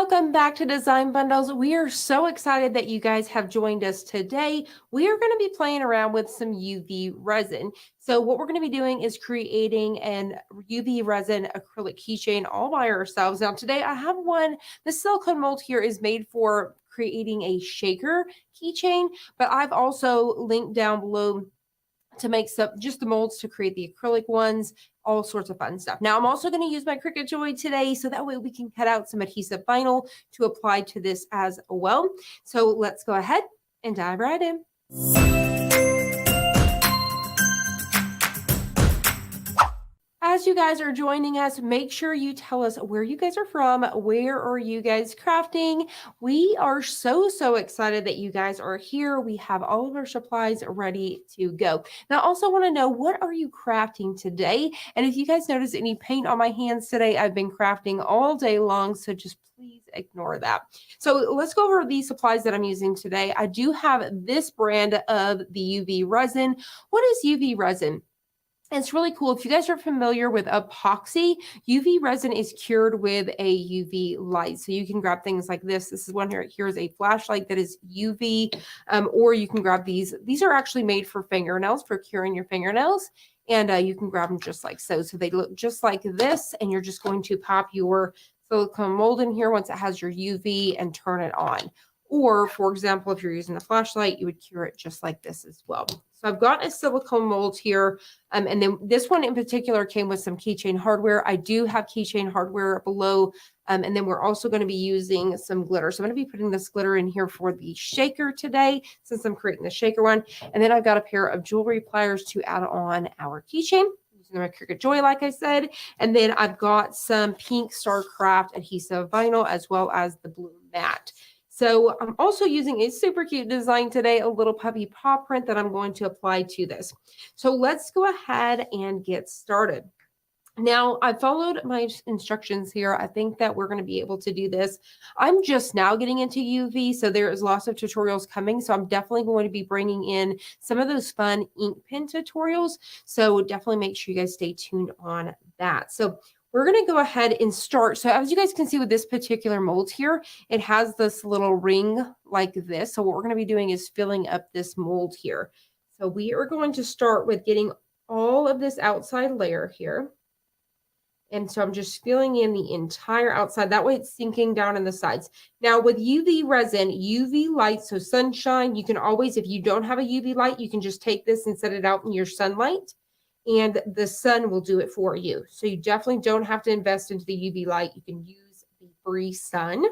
Welcome back to Design Bundles. We are so excited that you guys have joined us today. We are going to be playing around with some UV resin. So what we're going to be doing is creating an UV resin acrylic keychain all by ourselves. Now today I have one, the silicone mold here is made for creating a shaker keychain, but I've also linked down below to make some just the molds to create the acrylic ones, all sorts of fun stuff. Now I'm also going to use my Cricut Joy today, so that way we can cut out some adhesive vinyl to apply to this as well. So let's go ahead and dive right in. As you guys are joining us, make sure you tell us where you guys are from. Where are you guys crafting? We are so excited that you guys are here. We have all of our supplies ready to go. Now, I also want to know, what are you crafting today? And if you guys notice any paint on my hands today, I've been crafting all day long, so just please ignore that. So let's go over these supplies that I'm using today. I do have this brand of the UV resin. What is UV resin? It's really cool. If you guys are familiar with epoxy, UV resin is cured with a UV light. So you can grab things like this. This is one here. Here's a flashlight that is UV, or you can grab these. These are actually made for fingernails, for curing your fingernails. And you can grab them just like so. So they look just like this, and you're just going to pop your silicone mold in here once it has your UV and turn it on. Or, for example, if you're using a flashlight, you would cure it just like this as well. So I've got a silicone mold here. And then this one in particular came with some keychain hardware. I do have keychain hardware below. And then we're also going to be using some glitter. So I'm going to be putting this glitter in here for the shaker today, since I'm creating the shaker one. And then I've got a pair of jewelry pliers to add on our keychain, using my Cricut Joy, like I said. And then I've got some pink StarCraft adhesive vinyl, as well as the blue matte. So I'm also using a super cute design today, a little puppy paw print that I'm going to apply to this. So let's go ahead and get started. Now, I followed my instructions here. I think that we're going to be able to do this. I'm just now getting into UV, so there is lots of tutorials coming. So I'm definitely going to be bringing in some of those fun ink pen tutorials. So definitely make sure you guys stay tuned on that. So we're going to go ahead and start. So as you guys can see with this particular mold here, it has this little ring like this. So what we're going to be doing is filling up this mold here. So we are going to start with getting all of this outside layer here. And so I'm just filling in the entire outside. That way it's sinking down in the sides. Now with UV resin, UV light, so sunshine, you can always, if you don't have a UV light, you can just take this and set it out in your sunlight, and the sun will do it for you. So you definitely don't have to invest into the UV light. You can use the free sun.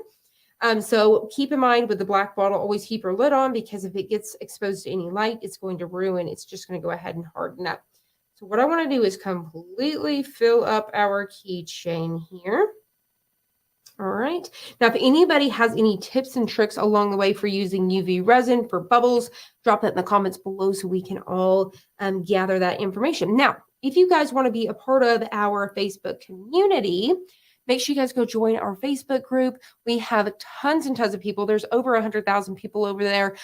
So keep in mind with the black bottle, always keep your lid on, because if it gets exposed to any light, it's going to ruin. It's just going to go ahead and harden up. So what I want to do is completely fill up our keychain here. All right. Now, if anybody has any tips and tricks along the way for using UV resin for bubbles, drop that in the comments below so we can all gather that information. Now, if you guys want to be a part of our Facebook community, make sure you guys go join our Facebook group. We have tons and tons of people. There's over 100,000 people over there.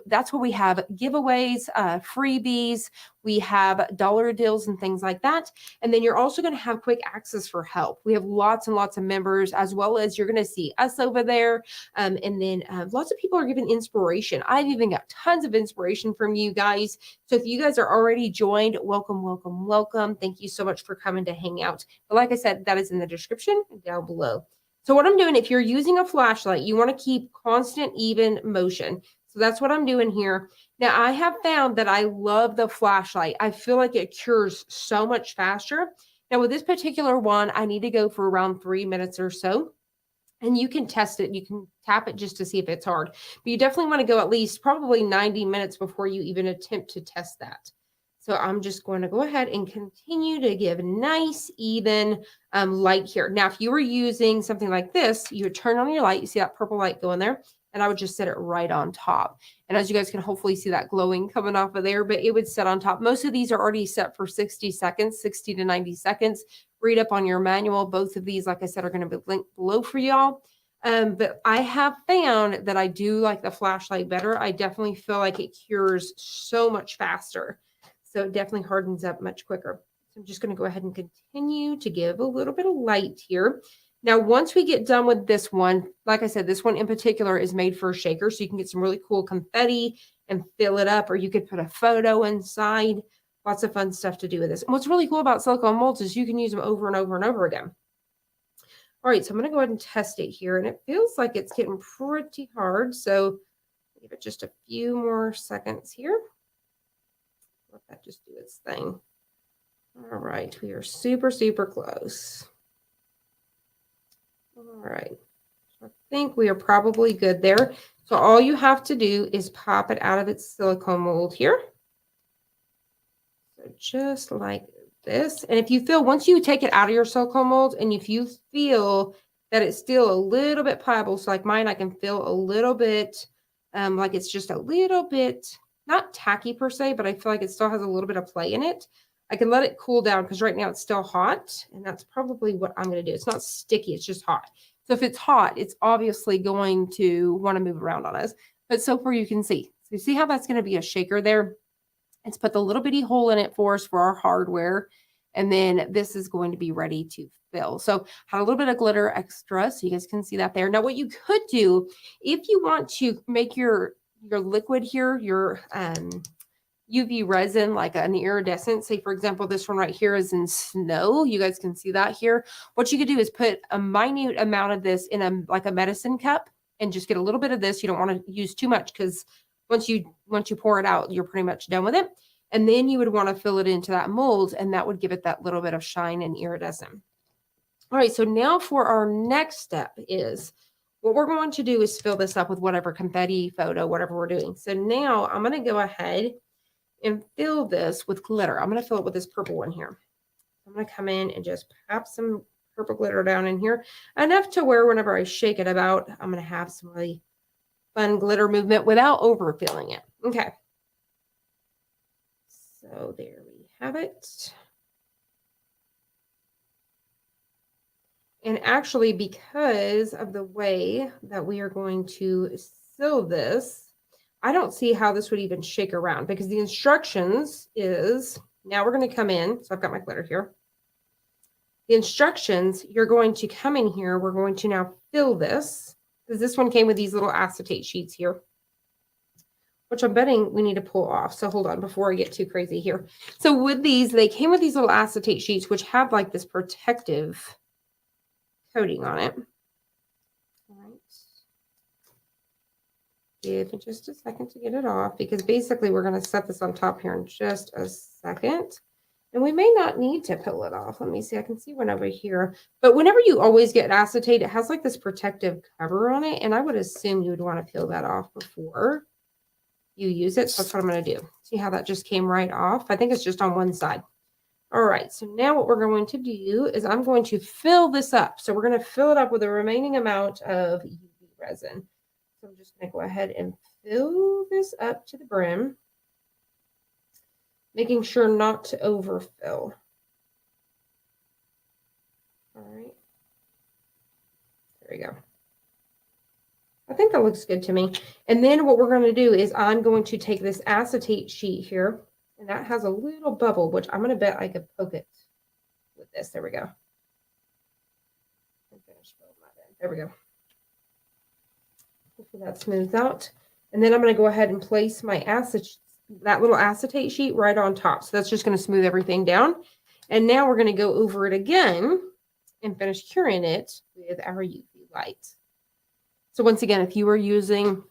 That's where we have giveaways, freebies. We have dollar deals and things like that. And then you're also going to have quick access for help. We have lots and lots of members, as well as you're going to see us over there. And then lots of people are giving inspiration. I've even got tons of inspiration from you guys. So if you guys are already joined, welcome, welcome, welcome. Thank you so much for coming to hang out. But like I said, that is in the description down below. So what I'm doing, if you're using a flashlight, you want to keep constant, even motion. So that's what I'm doing here. Now, I have found that I love the flashlight. I feel like it cures so much faster. Now, with this particular one, I need to go for around 3 minutes or so. And you can test it. You can tap it just to see if it's hard. But you definitely want to go at least probably 90 minutes before you even attempt to test that. So I'm just going to go ahead and continue to give nice, even light here. Now, if you were using something like this, you would turn on your light. You see that purple light going there? And I would just set it right on top. And as you guys can hopefully see that glowing coming off of there, but it would set on top. Most of these are already set for 60 seconds, 60 to 90 seconds. Read up on your manual. Both of these, like I said, are going to be linked below for y'all. But I have found that I do like the flashlight better. I definitely feel like it cures so much faster. So it definitely hardens up much quicker. So I'm just going to go ahead and continue to give a little bit of light here. Now, once we get done with this one, like I said, this one in particular is made for a shaker. So you can get some really cool confetti and fill it up, or you could put a photo inside. Lots of fun stuff to do with this. And what's really cool about silicone molds is you can use them over and over and over again. All right, so I'm going to go ahead and test it here. And it feels like it's getting pretty hard. So give it just a few more seconds here. Let that just do its thing. All right, we are super, super close. All right, so I think we are probably good there. So all you have to do is pop it out of its silicone mold here. So just like this. And if you feel, once you take it out of your silicone mold, and if you feel that it's still a little bit pliable, so like mine, I can feel a little bit like it's just a little bit, not tacky per se, but I feel like it still has a little bit of play in it. I can let it cool down because right now it's still hot, and that's probably what I'm going to do. It's not sticky, it's just hot. So if it's hot, it's obviously going to want to move around on us. But so far you can see. So you see how that's going to be a shaker there? It's put the little bitty hole in it for us for our hardware. And then this is going to be ready to fill. So had a little bit of glitter extra, so you guys can see that there. Now what you could do, if you want to make your liquid here, your UV resin, like an iridescent, say for example, this one right here is in snow. You guys can see that here. What you could do is put a minute amount of this in like a medicine cup and just get a little bit of this. You don't want to use too much because once you pour it out, you're pretty much done with it. And then you would want to fill it into that mold, and that would give it that little bit of shine and iridescent. All right, so now for our next step is what we're going to do is fill this up with whatever confetti, photo, whatever we're doing. So now I'm going to go ahead and fill this with glitter. I'm going to fill it with this purple one here. I'm going to come in and just pop some purple glitter down in here, enough to where whenever I shake it about, I'm going to have some really fun glitter movement without overfilling it. Okay. So there we have it. And actually, because of the way that we are going to sew this, I don't see how this would even shake around, because the instructions is, now we're going to come in. So I've got my glitter here. The instructions, you're going to come in here. We're going to now fill this, because this one came with these little acetate sheets here, which I'm betting we need to pull off. So hold on before I get too crazy here. So with these, they came with these little acetate sheets, which have like this protective coating on it. All right. Give me just a second to get it off, because basically we're going to set this on top here in just a second. And we may not need to pull it off. Let me see. I can see one over here. But whenever you always get acetate, it has like this protective cover on it. And I would assume you would want to peel that off before you use it. So that's what I'm going to do. See how that just came right off? I think it's just on one side. All right. So now what we're going to do is I'm going to fill this up. So we're going to fill it up with the remaining amount of UV resin. So I'm just going to go ahead and fill this up to the brim, making sure not to overfill. All right. There we go. I think that looks good to me. And then what we're going to do is I'm going to take this acetate sheet here, and that has a little bubble, which I'm going to bet I could poke it with this. There we go. There we go. Hopefully that smooths out. And then I'm going to go ahead and place my that little acetate sheet right on top. So that's just going to smooth everything down. And now we're going to go over it again and finish curing it with our UV light. So once again, if you were using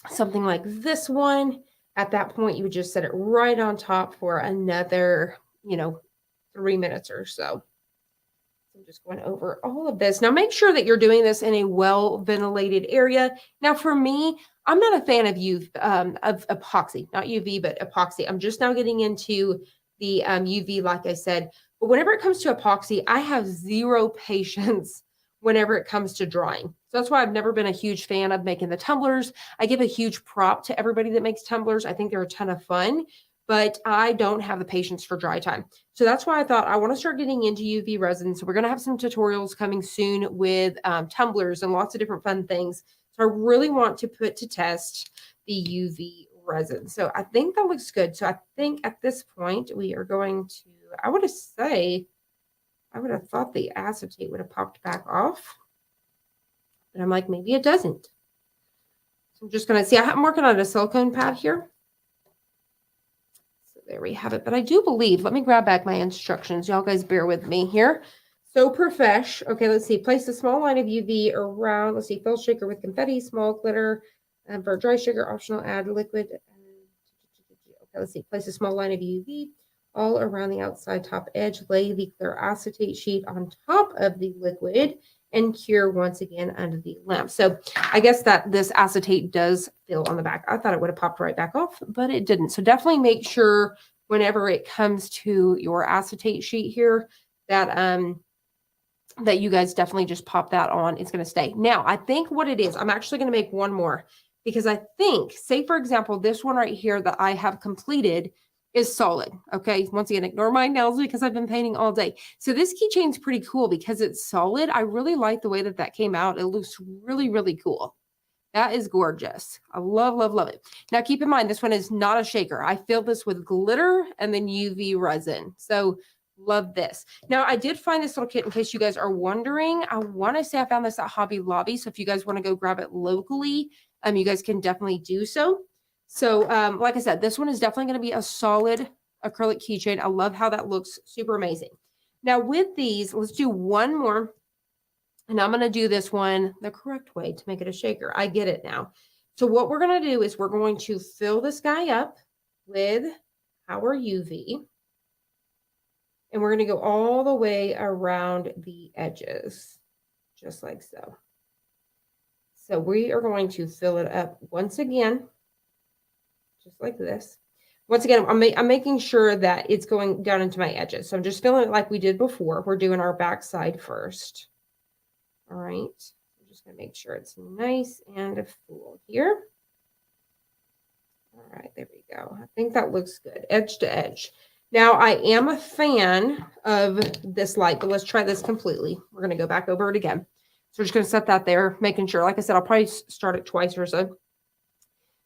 something like this one, at that point, you would just set it right on top for another, 3 minutes or so. I'm just going over all of this. Now, make sure that you're doing this in a well-ventilated area. Now, for me, I'm not a fan of epoxy, not UV, but epoxy. I'm just now getting into the UV, like I said. But whenever it comes to epoxy, I have zero patience whenever it comes to drying. So that's why I've never been a huge fan of making the tumblers. I give a huge prop to everybody that makes tumblers. I think they're a ton of fun, but I don't have the patience for dry time. So that's why I thought I want to start getting into UV resin. So we're going to have some tutorials coming soon with tumblers and lots of different fun things. So I really want to put to test the UV resin. So I think that looks good. So I think at this point we are going to, I would say, I would have thought the acetate would have popped back off. But I'm like, maybe it doesn't. So I'm just going to see. I'm working on a silicone pad here. So there we have it. But I do believe, let me grab back my instructions. Y'all guys bear with me here. So profesh. Okay, let's see. Place a small line of UV around. Let's see. Fill shaker with confetti, small glitter. And for dry sugar, optional, add liquid. Okay, let's see. Place a small line of UV all around the outside top edge. Lay the clear acetate sheet on top of the liquid and cure once again under the lamp. So I guess that this acetate does fill on the back. I thought it would have popped right back off, but it didn't. So definitely make sure whenever it comes to your acetate sheet here that that you guys definitely just pop that on. It's going to stay. Now, I think what it is, I'm actually going to make one more because I think, say for example, this one right here that I have completed is solid. Okay. Once again, ignore my nails because I've been painting all day. So this keychain is pretty cool because it's solid. I really like the way that that came out. It looks really, really cool. That is gorgeous. I love, love, love it. Now, keep in mind, this one is not a shaker. I filled this with glitter and then UV resin. So love this. Now, I did find this little kit in case you guys are wondering. I want to say I found this at Hobby Lobby. So if you guys want to go grab it locally, you guys can definitely do so. So like I said, this one is definitely going to be a solid acrylic keychain. I love how that looks. Super amazing. Now with these, let's do one more. And I'm going to do this one the correct way to make it a shaker. I get it now. So what we're going to do is we're going to fill this guy up with our UV. And we're going to go all the way around the edges, just like so. So we are going to fill it up once again, just like this. Once again, I'm making sure that it's going down into my edges. So I'm just filling it like we did before. We're doing our back side first. All right. I'm just going to make sure it's nice and full here. All right, there we go. I think that looks good, edge to edge. Now, I am a fan of this light, but let's try this completely. We're going to go back over it again. So we're just going to set that there, making sure, like I said, I'll probably start it twice or so.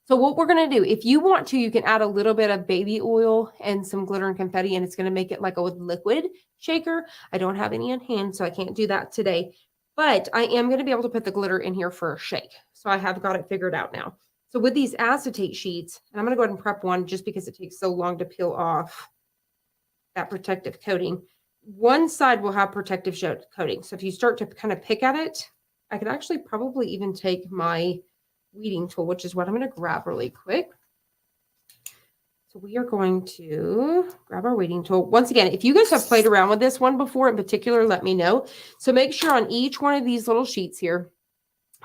So what we're going to do, if you want to, you can add a little bit of baby oil and some glitter and confetti, and it's going to make it like a liquid shaker. I don't have any on hand, so I can't do that today. But I am going to be able to put the glitter in here for a shake. So I have got it figured out now. So with these acetate sheets, and I'm going to go ahead and prep one just because it takes so long to peel off that protective coating. One side will have protective coating. So if you start to kind of pick at it, I could actually probably even take my weeding tool, which is what I'm going to grab really quick. So we are going to grab our weeding tool. Once again, if you guys have played around with this one before in particular, let me know. So make sure on each one of these little sheets here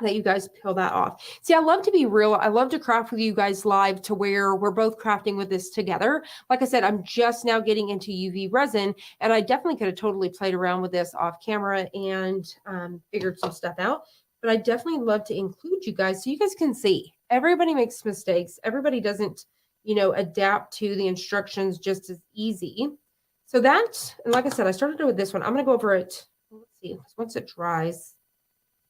that you guys peel that off. See, I love to be real. I love to craft with you guys live to where we're both crafting with this together. Like I said, I'm just now getting into UV resin, and I definitely could have totally played around with this off camera and figured some stuff out. But I definitely love to include you guys so you guys can see. Everybody makes mistakes. Everybody doesn't, adapt to the instructions just as easy. So that, and like I said, I started with this one. I'm going to go over it. Let's see. Once it dries,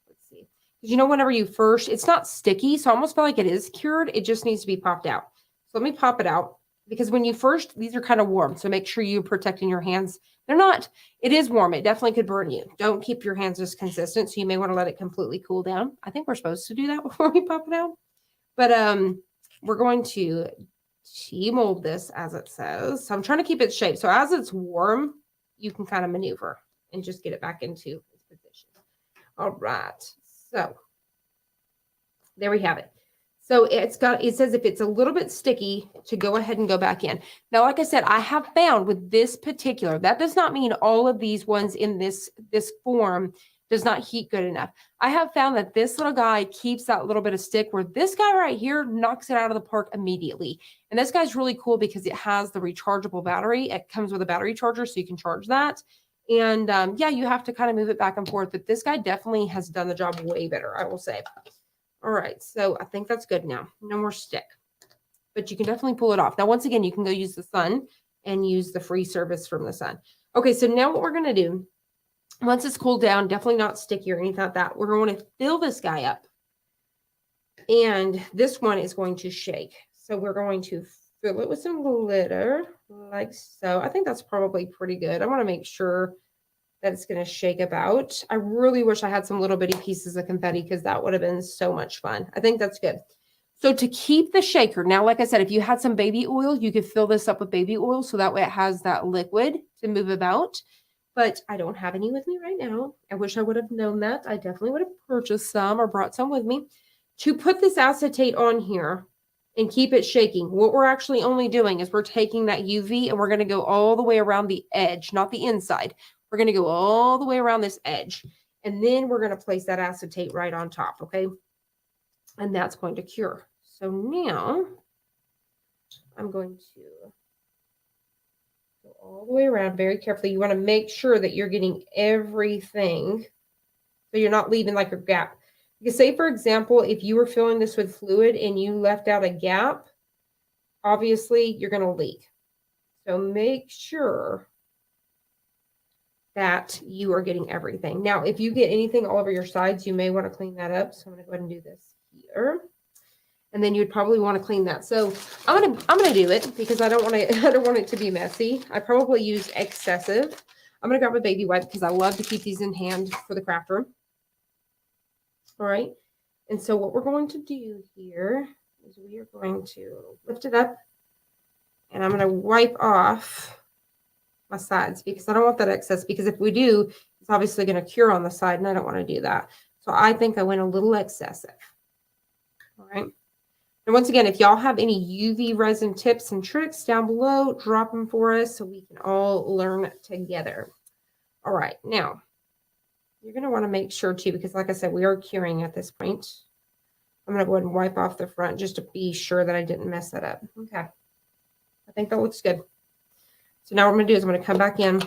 let's see. Because whenever you first, it's not sticky. So I almost feel like it is cured. It just needs to be popped out. So let me pop it out. Because when you first, these are kind of warm. So make sure you're protecting your hands. They're not, it is warm. It definitely could burn you. Don't keep your hands as consistent. So you may want to let it completely cool down. I think we're supposed to do that before we pop it out. But we're going to mold this as it says. So I'm trying to keep its shape. So as it's warm, you can kind of maneuver and just get it back into its position. All right. So there we have it. So it says if it's a little bit sticky to go ahead and go back in. Now, like I said, I have found with this particular, that does not mean all of these ones in this form does not heat good enough. I have found that this little guy keeps that little bit of stick where this guy right here knocks it out of the park immediately. And this guy's really cool because it has the rechargeable battery. It comes with a battery charger so you can charge that. And yeah, you have to kind of move it back and forth, but this guy definitely has done the job way better, I will say. All right, so I think that's good now. No more stick, but you can definitely pull it off. Now, once again, you can go use the sun and use the free service from the sun. Okay, so now what we're going to do, once it's cooled down, definitely not sticky or anything like that, we're going to fill this guy up. And this one is going to shake. So we're going to fill it with some glitter like so. I think that's probably pretty good. I want to make sure that it's going to shake about. I really wish I had some little bitty pieces of confetti because that would have been so much fun. I think that's good. So to keep the shaker, now, like I said, if you had some baby oil, you could fill this up with baby oil so that way it has that liquid to move about. But I don't have any with me right now. I wish I would have known that. I definitely would have purchased some or brought some with me. To put this acetate on here and keep it shaking, what we're actually only doing is we're taking that UV and we're going to go all the way around the edge, not the inside. We're going to go all the way around this edge. And then we're going to place that acetate right on top, okay? And that's going to cure. So now I'm going to go all the way around very carefully. You want to make sure that you're getting everything so you're not leaving like a gap. Because say, for example, if you were filling this with fluid and you left out a gap, obviously you're going to leak. So make sure that you are getting everything. Now, if you get anything all over your sides, you may want to clean that up. So I'm going to go ahead and do this here. And then you'd probably want to clean that. So I'm gonna do it because I don't want it to be messy. I probably use excessive. I'm gonna grab a baby wipe because I love to keep these in hand for the craft room. All right. And so what we're going to do here is we are going to lift it up and I'm going to wipe off my sides because I don't want that excess, because if we do, it's obviously going to cure on the side and I don't want to do that. So I think I went a little excessive. All right. And once again, if y'all have any UV resin tips and tricks down below, drop them for us so we can all learn together. All right. Now, you're going to want to make sure too, because like I said, we are curing at this point. I'm going to go ahead and wipe off the front just to be sure that I didn't mess that up. Okay. I think that looks good. So now what I'm going to do is I'm going to come back in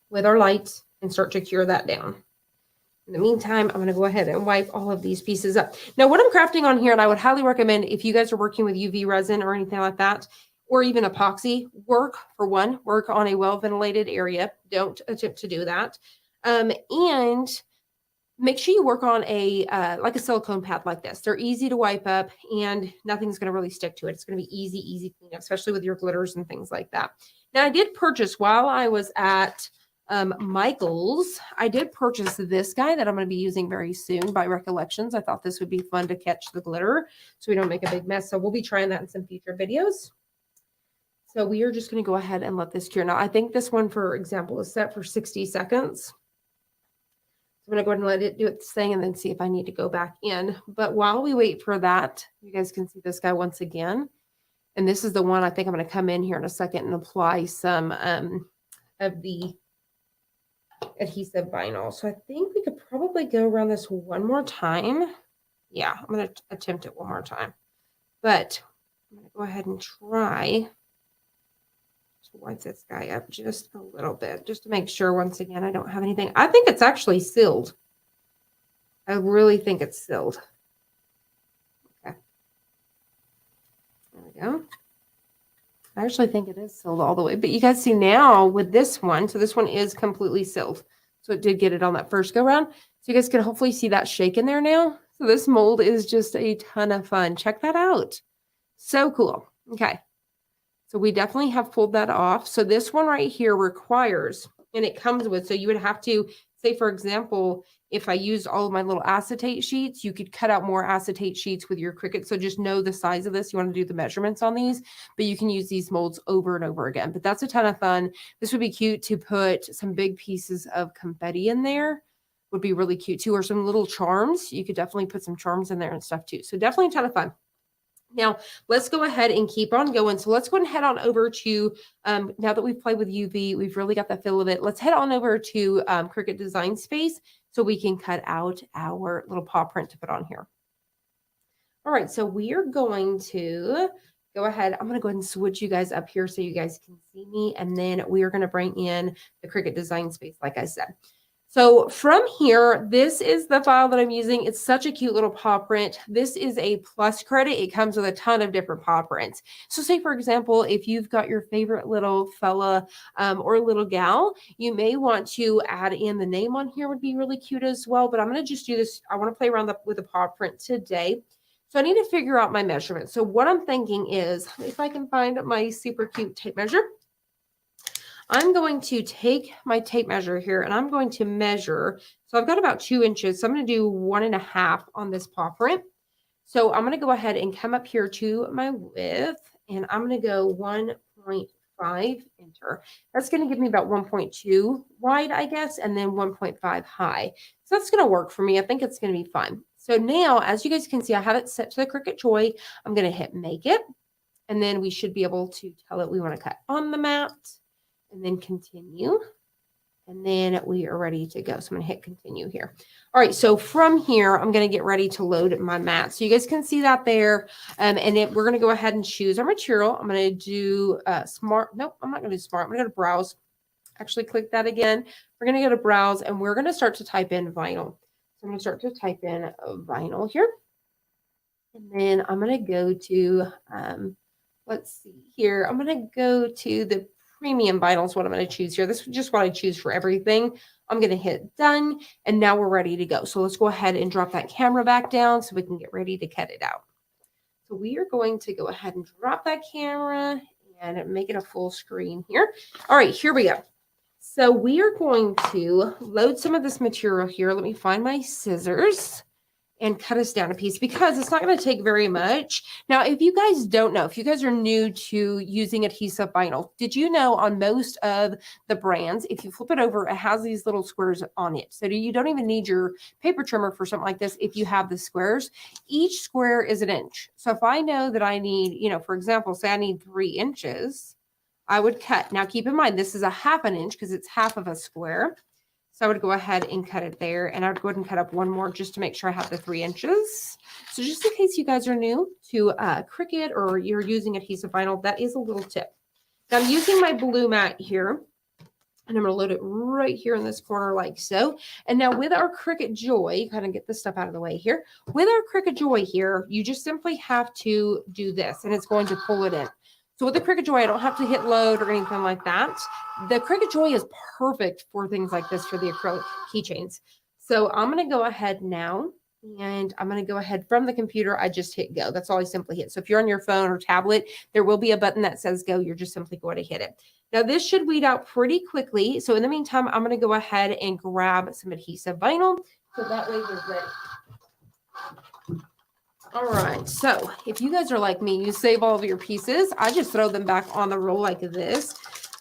with our light and start to cure that down. In the meantime, I'm going to go ahead and wipe all of these pieces up. Now, what I'm crafting on here, and I would highly recommend if you guys are working with UV resin or anything like that, or even epoxy, work on a well-ventilated area. Don't attempt to do that. And make sure you work on a like a silicone pad like this. They're easy to wipe up and nothing's going to really stick to it. It's going to be easy cleanup, especially with your glitters and things like that. Now, I did purchase while I was at Michael's, I did purchase this guy that I'm going to be using very soon by Recollections. I thought this would be fun to catch the glitter so we don't make a big mess. So we'll be trying that in some future videos. So we are just going to go ahead and let this cure. Now, I think this one, for example, is set for 60 seconds. I'm going to go ahead and let it do its thing and then see if I need to go back in. But while we wait for that, you guys can see this guy once again. And this is the one I think I'm going to come in here in a second and apply some of the adhesive vinyl. So I think we could probably go around this one more time. Yeah, I'm going to attempt it one more time. But I'm going to go ahead and try to wipe this guy up just a little bit, just to make sure, once again, I don't have anything. I think it's actually sealed. I really think it's sealed. Okay. There we go. I actually think it is sealed all the way. But you guys see now with this one, so this one is completely sealed. So it did get it on that first go round. So you guys can hopefully see that shake in there now. So this mold is just a ton of fun. Check that out. So cool. Okay. So we definitely have pulled that off. So this one right here requires, and it comes with, so you would have to say, for example, if I used all of my little acetate sheets, you could cut out more acetate sheets with your Cricut. So just know the size of this. You want to do the measurements on these, but you can use these molds over and over again. But that's a ton of fun. This would be cute to put some big pieces of confetti in there. Would be really cute too, or some little charms. You could definitely put some charms in there and stuff too. So definitely a ton of fun. Now, let's go ahead and keep on going. So let's go ahead and head on over to, now that we've played with UV, we've really got the feel of it. Let's head on over to Cricut Design Space so we can cut out our little paw print to put on here. All right, so we are going to go ahead. I'm going to go ahead and switch you guys up here so you guys can see me. And then we are going to bring in the Cricut Design Space, like I said. So from here, this is the file that I'm using. It's such a cute little paw print. This is a plus credit. It comes with a ton of different paw prints. So say, for example, if you've got your favorite little fella or little gal, you may want to add in the name on here. Would be really cute as well. But I'm going to just do this. I want to play around with the paw print today. So I need to figure out my measurements. So what I'm thinking is, if I can find my super cute tape measure, I'm going to take my tape measure here and I'm going to measure. So I've got about 2 inches. So I'm going to do 1.5 on this paw print. So I'm going to go ahead and come up here to my width and I'm going to go 1.5 enter. That's going to give me about 1.2 wide, I guess, and then 1.5 high. So that's going to work for me. I think it's going to be fun. So now, as you guys can see, I have it set to the Cricut Joy. I'm going to hit make it. And then we should be able to tell it we want to cut on the mat and then continue. And then we are ready to go. So I'm going to hit continue here. All right. So from here, I'm going to get ready to load my mat. So you guys can see that there. And we're going to go ahead and choose our material. I'm going to do smart. Nope, I'm not going to do smart. I'm going to go to browse. Actually click that again. We're going to go to browse and we're going to start to type in vinyl. So I'm going to start to type in vinyl here. And then I'm going to go to, let's see here. I'm going to go to the premium vinyl is what I'm going to choose here. This is just what I choose for everything. I'm going to hit done and now we're ready to go. So let's go ahead and drop that camera back down so we can get ready to cut it out. So we are going to go ahead and drop that camera and make it a full screen here. All right, here we go. So we are going to load some of this material here. Let me find my scissors and cut us down a piece because it's not going to take very much. Now, if you guys don't know, if you guys are new to using adhesive vinyl, did you know on most of the brands, if you flip it over, it has these little squares on it. So you don't even need your paper trimmer for something like this if you have the squares. Each square is 1 inch. So if I know that I need, for example, say I need 3 inches, I would cut. Now, keep in mind, this is a 1/2 inch because it's half of a square. So I would go ahead and cut it there. And I would go ahead and cut up one more just to make sure I have the 3 inches. So just in case you guys are new to Cricut or you're using adhesive vinyl, that is a little tip. Now I'm using my blue mat here. And I'm going to load it right here in this corner like so. And now with our Cricut Joy, kind of get this stuff out of the way here. With our Cricut Joy here, you just simply have to do this and it's going to pull it in. So with the Cricut Joy, I don't have to hit load or anything like that. The Cricut Joy is perfect for things like this for the acrylic keychains. So I'm going to go ahead now and I'm going to go ahead from the computer. I just hit go. That's all I simply hit. So if you're on your phone or tablet, there will be a button that says go. You're just simply going to hit it. Now this should weed out pretty quickly. So in the meantime, I'm going to go ahead and grab some adhesive vinyl. So that way we're ready. All right, so if you guys are like me, you save all of your pieces. I just throw them back on the roll like this.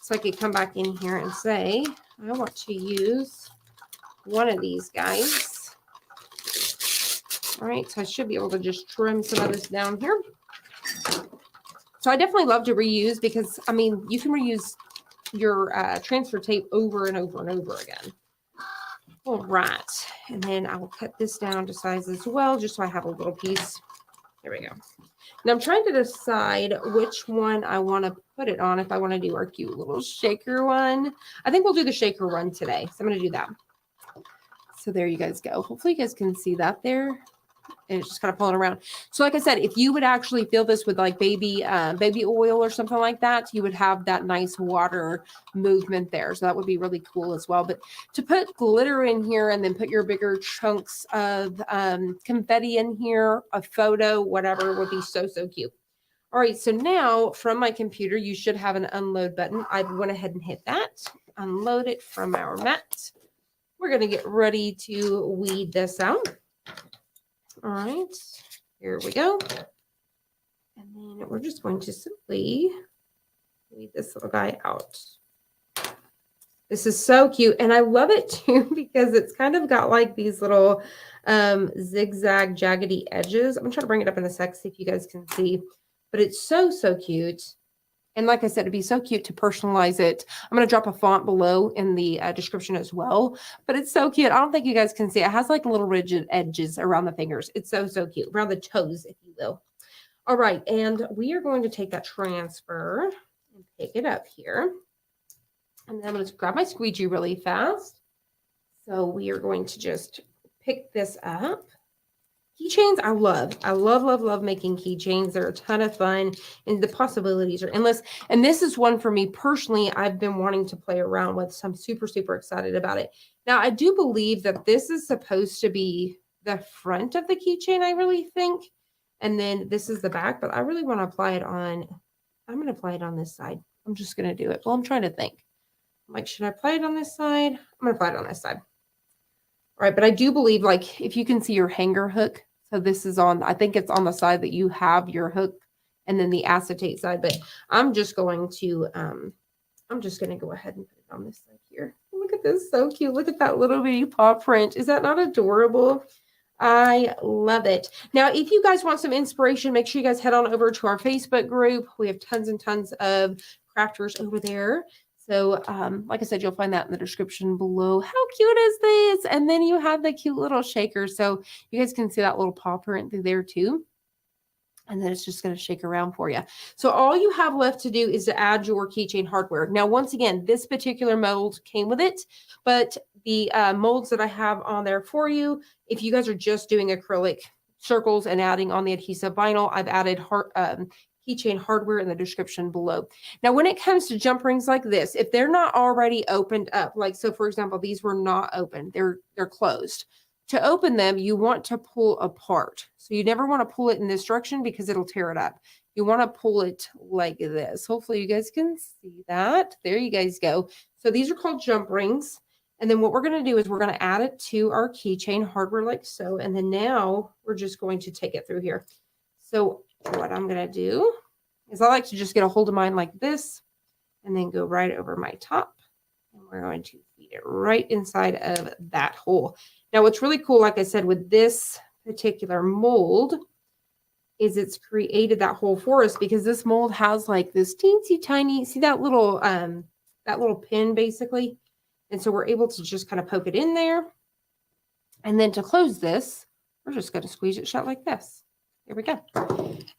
So I could come back in here and say, I want to use one of these guys. All right, so I should be able to just trim some of this down here. So I definitely love to reuse because, I mean, you can reuse your transfer tape over and over and over again. All right, and then I will cut this down to size as well, just so I have a little piece. There we go. Now I'm trying to decide which one I want to put it on. If I want to do our cute little shaker one. I think we'll do the shaker one today. So I'm going to do that. So there you guys go. Hopefully you guys can see that there. And it's just kind of pulling around. So like I said, if you would actually fill this with like baby oil or something like that, you would have that nice water movement there. So that would be really cool as well. But to put glitter in here and then put your bigger chunks of confetti in here, a photo, whatever, would be so, so cute. All right, so now from my computer, you should have an unload button. I went ahead and hit that, unload it from our mat. We're going to get ready to weed this out. All right, here we go. And then we're just going to simply weed this little guy out. This is so cute. And I love it too because it's kind of got like these little zigzag jaggedy edges. I'm going to try to bring it up in a sec, see if you guys can see. But it's so, so cute. And like I said, it'd be so cute to personalize it. I'm going to drop a font below in the description as well. But it's so cute. I don't think you guys can see. It has like little rigid edges around the fingers. It's so, so cute. Around the toes, if you will. All right. And we are going to take that transfer and pick it up here. And then I'm going to grab my squeegee really fast. So we are going to just pick this up. Keychains, I love. I love, love, love making keychains. They're a ton of fun and the possibilities are endless. And this is one for me personally, I've been wanting to play around with. So I'm super, super excited about it. Now, I do believe that this is supposed to be the front of the keychain, I really think. And then this is the back, but I really want to apply it on, I'm going to apply it on this side. I'm just going to do it. Well, I'm trying to think. I'm like, should I apply it on this side? I'm going to apply it on this side. All right, but I do believe, like, if you can see your hanger hook, so this is on, I think it's on the side that you have your hook and then the acetate side, but I'm just going to go ahead and put it on this side here. Look at this, so cute. Look at that little bitty paw print. Is that not adorable? I love it. Now, if you guys want some inspiration, make sure you guys head on over to our Facebook group. We have tons and tons of crafters over there. So, like I said, you'll find that in the description below. How cute is this? And then you have the cute little shaker. So you guys can see that little paw print through there too. And then it's just going to shake around for you. So all you have left to do is to add your keychain hardware. Now, once again, this particular mold came with it, but the molds that I have on there for you, if you guys are just doing acrylic circles and adding on the adhesive vinyl, I've added keychain hardware in the description below. Now, when it comes to jump rings like this, if they're not already opened up, like, so for example, these were not open, they're closed. To open them, you want to pull apart. So you never want to pull it in this direction because it'll tear it up. You want to pull it like this. Hopefully you guys can see that. There you guys go. So these are called jump rings. And then what we're going to do is we're going to add it to our keychain hardware like so. And then now we're just going to take it through here. So what I'm going to do is I like to just get a hold of mine like this and then go right over my top. And we're going to feed it right inside of that hole. Now, what's really cool, like I said, with this particular mold is it's created that hole for us because this mold has like this teensy tiny, see that little pin basically? And so we're able to just kind of poke it in there. And then to close this, we're just going to squeeze it shut like this. There we go.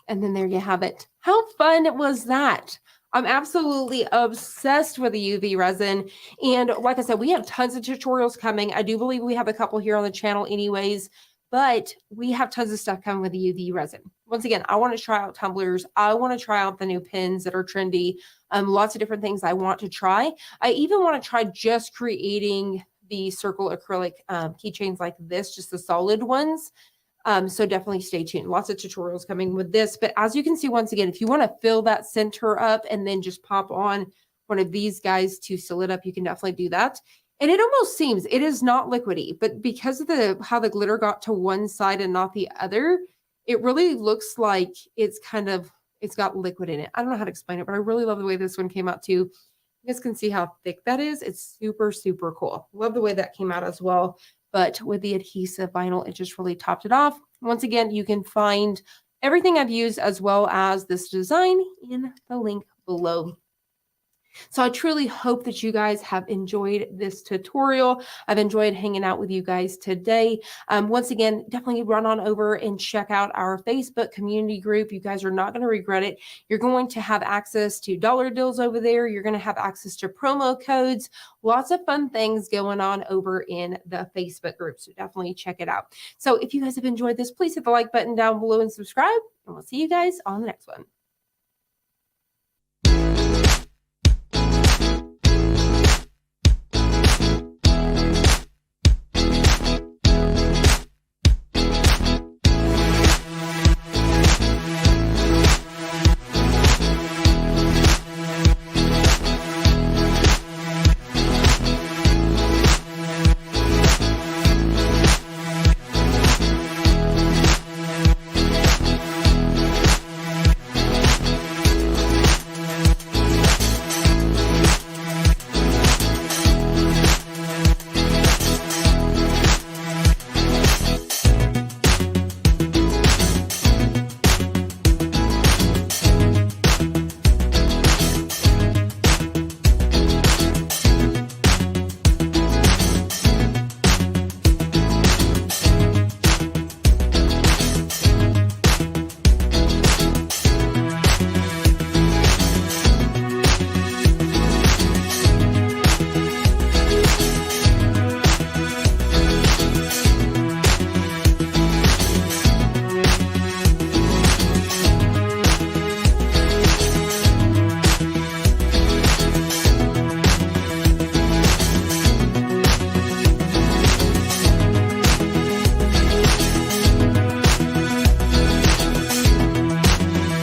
And then there you have it. How fun was that? I'm absolutely obsessed with the UV resin. And like I said, we have tons of tutorials coming. I do believe we have a couple here on the channel anyways, but we have tons of stuff coming with the UV resin. Once again, I want to try out tumblers. I want to try out the new pins that are trendy. Lots of different things I want to try. I even want to try just creating the circle acrylic keychains like this, just the solid ones. So definitely stay tuned. Lots of tutorials coming with this. But as you can see, once again, if you want to fill that center up and then just pop on one of these guys to seal it up, you can definitely do that. And it almost seems it is not liquidy, but because of how the glitter got to one side and not the other, it really looks like it's got liquid in it. I don't know how to explain it, but I really love the way this one came out too. You guys can see how thick that is. It's super, super cool. Love the way that came out as well. But with the adhesive vinyl, it just really topped it off. Once again, you can find everything I've used as well as this design in the link below. So I truly hope that you guys have enjoyed this tutorial. I've enjoyed hanging out with you guys today. Once again, definitely run on over and check out our Facebook community group. You guys are not going to regret it. You're going to have access to dollar deals over there. You're going to have access to promo codes. Lots of fun things going on over in the Facebook group. So definitely check it out. So if you guys have enjoyed this, please hit the like button down below and subscribe. And we'll see you guys on the next one.